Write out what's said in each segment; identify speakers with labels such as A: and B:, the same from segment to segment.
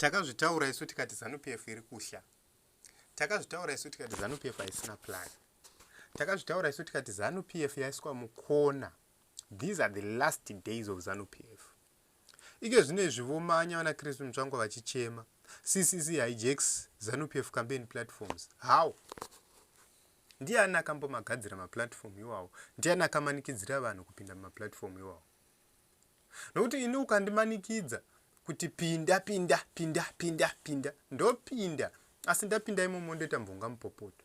A: Takazvitaura isu tikati ZANU-PF iri kusha. Takazvitaura isu tikati ZANU-PF haisina plan. Takazvitaura isu tikati ZANU-PF yaiswa mukona. These are the last days of ZANU-PF. Ike zvinezvi vomanya vana Kristu mutsvango vachichema. CCC hijacks ZANU-PF campaign platforms. How? Ndiani akambomagadzira maplatform iwawo? Ndiani akamanikidzira vanhu kupinda mumaplatform iwawo? Nokuti ini ukandimanikidza kuti pinda ndopinda, asi ndapinda imomo ndoita mbunga mupopoto.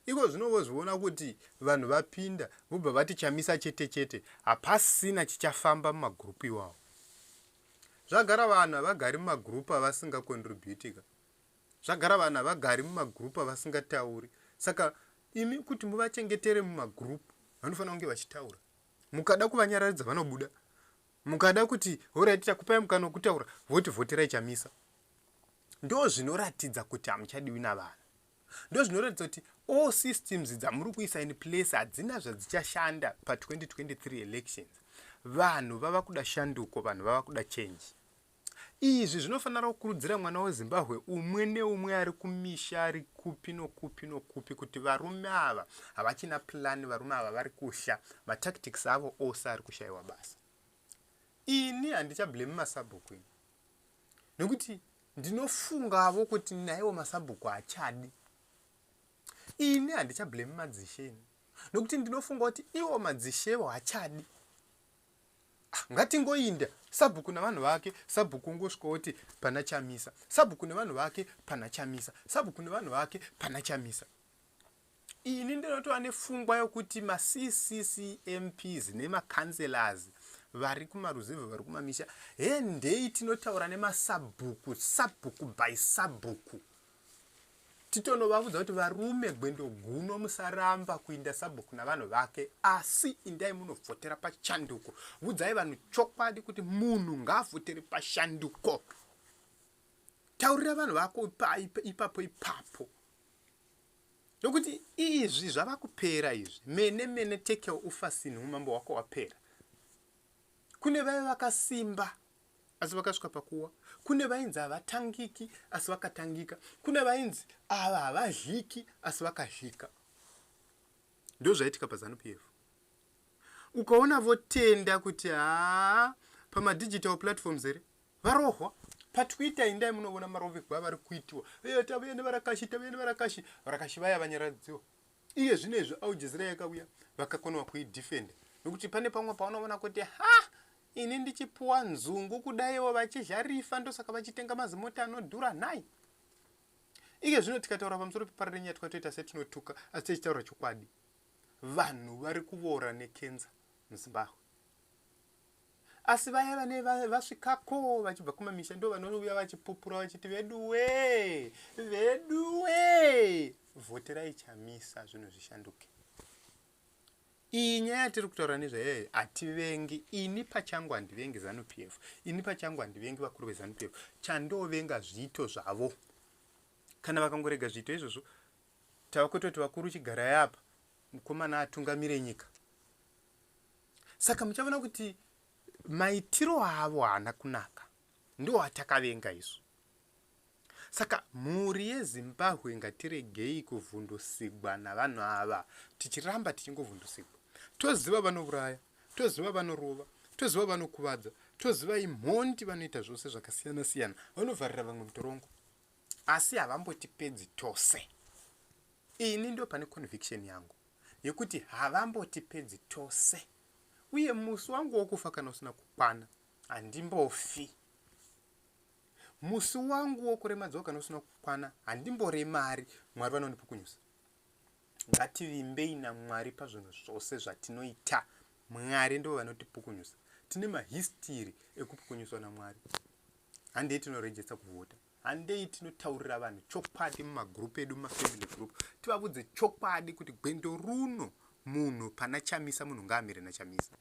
A: Iko zvinovozviona kuti vanhu vapinda vobva vati Chamisa chete hapasina chichafamba mumagrupu iwawo. Zvagara vanhu havagari mumagrupu avasingakontributika. Zvagara vanhu havagari mumagrupu avasingatauri. Saka imi kuti muvachengetere mumagrupu vanofanira kunge vachitaura. Mukada kuvanyaradza vanobuda. Mukada kuti alright takupai mukana wekutaura votivoterai Chamisa. Ndo zvinoratidza kuti hamuchadiwi navanhu. Ndo zvinoratidza kuti all systems dzamuri kuisa in place hadzina zvadzichashanda pa2023 elections. Vanhu vava kuda shanduko, vanhu vava kuda change. Izvi zvinofanira kukurudzira mwana weZimbabwe umwe neumwe ari kumisha ari kupi nokupi kuti varume ava havachina plan, varume ava vari kusha, matactics avo ose ari kushayiwa basa. Ini handichablame masabhuku ini. Nokuti ndinofungavo kuti naiwo masabhuku achadi. Ini handichablame madzisheni. Nokuti ndinofunga kuti iwo madzishevo hachadi. Ngatingoinda sabhuku navanhu vake, sabhuku ngosvika kuti pana Chamisa, sabhuku nevanhu vake pana Chamisa, sabhuku nevanhu vake pana Chamisa. Ini ndinotova nefungwa yokuti ma-CCC MPs nemakanzelazi vari kumaruzevha vari kumamisha hendei tinotaura nemasabhuku, sabhuku by sabhuku. Titonovavudza kuti varume gwendo guno musaramba kuinda sabhuku navanhu vake, asi indai munovhotera pachanduko. Vudzai vanhu chokwadi kuti munhu ngaavhotere pashanduko. Taurira vanhu vako ipapo. Nokuti izvi zvava kupera izvi. Mene take ufasini umambo wako wapera. Kune vaya vakasimba asi vakasvika pakuwa. Kune vainzi havatangiki asi vakatangika. Kune vainzi ava havadliki asi vakadlika. Ndo zvaitika paZANU-PF. Ukaona votenda kuti pama-digital platforms ere varohwa. PaTwitter indai munoona marovekwa vari kuitiwa. Tavene varakashi vaya vanyaradziwa. Iye zvinezvi Al Jazeera yakauya vakakonwa kuidefend. Nokuti pane pamwe paunoona kuti ini ndichipuwa nzungu kudaiwo vachizharifa ndosaka vachitenga mazimota anodhura nhai. Ike zvino tikataura pamusoro pepararenya tikatoita setinotuka asi tichitaura chokwadi. Vanhu vari kuvoora nekenza muZimbabwe. Asi vaya vane vasvikako vachibva kumamisha ndo vanouya vachipupura vachiti veduwe vhoterai Chamisa zvinhu zvishanduke. Iyi nyaya tiri kutaura nezvayo hativengi. Ini pachangu handivengi ZANU-PF. Ini pachangu handivengi vakuru veZANU-PF. Chandovenga zviito zvavo. Kana vakangorega zviito izvozvo tava kutoti vakuru chigara yapa mukomana atungamire nyika. Saka muchaona kuti maitiro avo haana kunaka. Ndo atakavenga isu. Saka mhuri yeZimbabwe ngatiregei kuvhundusigwa navanhu ava. Tichiramba tichingovhundusigwa. Toziva vanouraya, toziva vanorova, toziva vanokuvadza, toziva imhondi vanoita zvose zvakasiyana. Vanovharira vamwe mutorongo. Asi havambotipedzi tose. Ini ndo pane conviction yangu yekuti havambotipedzi tose. Uye musi wangu wokufa kana usina kukwana handimbofi. Musi wangu wokuremadzwa kana usina kukwana handimboremari. Mwari vanonipukunyusa. Ngativimbei naMwari pazvinhu zvose zvatinoita. Mwari ndo vanotipukunyusa. Tine mahistory ekupukunyuswa naMwari. Handei tinorejesta kuvhota. Handei tinotaurira vanhu chokwadi mumagrupu edu, mumafamily group. Tivavudze chokwadi kuti gwendo runo munhu pana Chamisa munhu ngaamire naChamisa.